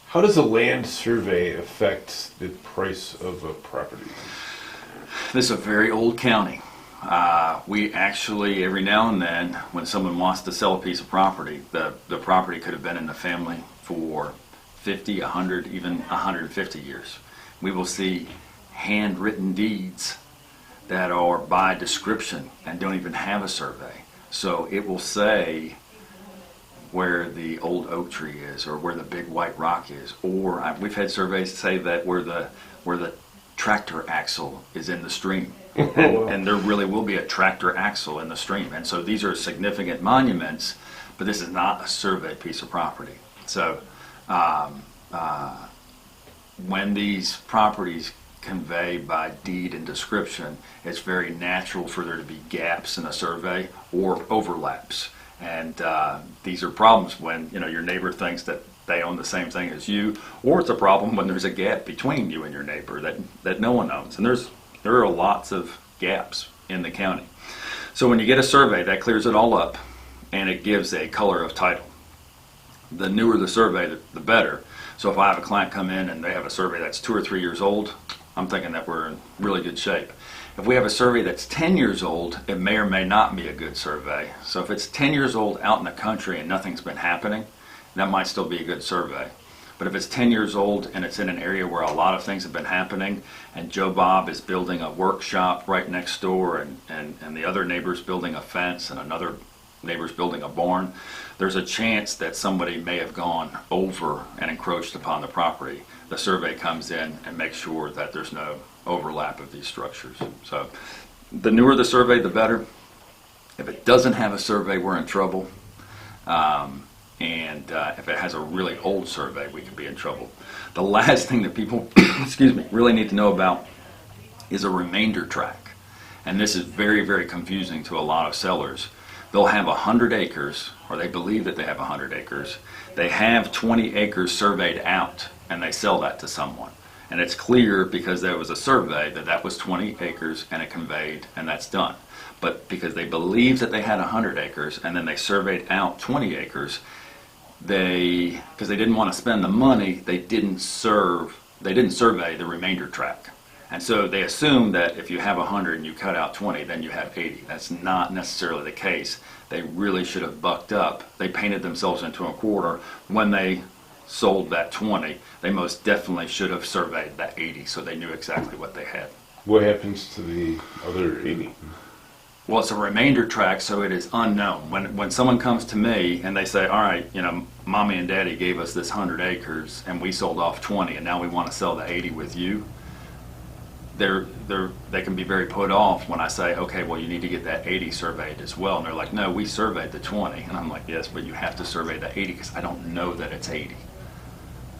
How does a land survey affect the price of a property? This is a very old county. We actually, every now and then, when someone wants to sell a piece of property, the property could have been in the family for 50, 100, even 150 years. We will see handwritten deeds that are by description and don't even have a survey. So it will say where the old oak tree is, or where the big white rock is, or we've had surveys say that where the tractor axle is in the stream, and there really will be a tractor axle in the stream. And so these are significant monuments, but this is not a surveyed piece of property. So when these properties convey by deed and description, it's very natural for there to be gaps in a survey or overlaps. And these are problems when your neighbor thinks that they own the same thing as you, or it's a problem when there's a gap between you and your neighbor that no one owns. And there are lots of gaps in the county. So when you get a survey, that clears it all up, and it gives a color of title. The newer the survey, the better. So if I have a client come in and they have a survey that's 2 or 3 years old, I'm thinking that we're in really good shape. If we have a survey that's 10 years old, it may or may not be a good survey. So if it's 10 years old out in the country and nothing's been happening, that might still be a good survey. But if it's 10 years old and it's in an area where a lot of things have been happening, and Joe Bob is building a workshop right next door, and the other neighbor's building a fence, and another neighbor's building a barn, there's a chance that somebody may have gone over and encroached upon the property. The survey comes in and makes sure that there's no overlap of these structures. So the newer the survey, the better. If it doesn't have a survey, we're in trouble. If it has a really old survey, we could be in trouble. The last thing that people really need to know about is a remainder tract. And this is very, very confusing to a lot of sellers. They'll have 100 acres, or they believe that they have 100 acres. They have 20 acres surveyed out, and they sell that to someone. And it's clear because there was a survey that was 20 acres and it conveyed, and that's done. But because they believed that they had 100 acres and then they surveyed out 20 acres, because they didn't want to spend the money, they didn't survey the remainder tract. And so they assume that if you have 100 and you cut out 20, then you have 80. That's not necessarily the case. They really should have bucked up. They painted themselves into a corner when they sold that 20. They most definitely should have surveyed that 80 so they knew exactly what they had. What happens to the other 80? Well, it's a remainder tract, so it is unknown. When someone comes to me and they say, all right, mommy and daddy gave us this 100 acres and we sold off 20 and now we want to sell the 80 with you, they can be very put off when I say, okay, well, you need to get that 80 surveyed as well. And they're like, no, we surveyed the 20. And I'm like, yes, but you have to survey the 80 because I don't know that it's 80.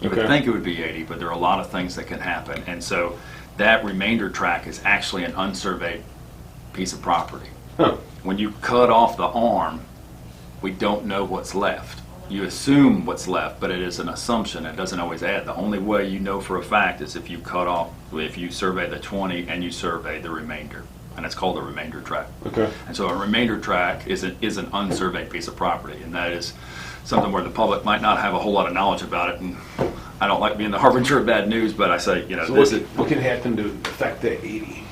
You would think it would be 80, but there are a lot of things that can happen. And so that remainder tract is actually an unsurveyed piece of property. Huh. When you cut off the arm, we don't know what's left. You assume what's left, but it is an assumption. It doesn't always add. The only way you know for a fact is if you survey the 20 and you survey the remainder. And it's called a remainder tract. Okay. And so a remainder tract is an unsurveyed piece of property, and that is something where the public might not have a whole lot of knowledge about it. And I don't like being the harbinger of bad news, but I say, So what can happen to affect that 80?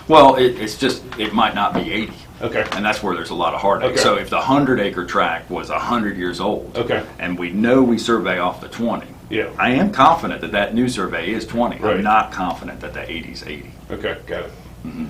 Well, it might not be 80. Okay. And that's where there's a lot of heartache. Okay. So if the 100-acre tract was 100 years old, okay, and we know we survey off the 20, yeah, I am confident that new survey is 20. Right. I'm not confident that the 80 is 80. Okay, got it. Mm-hmm.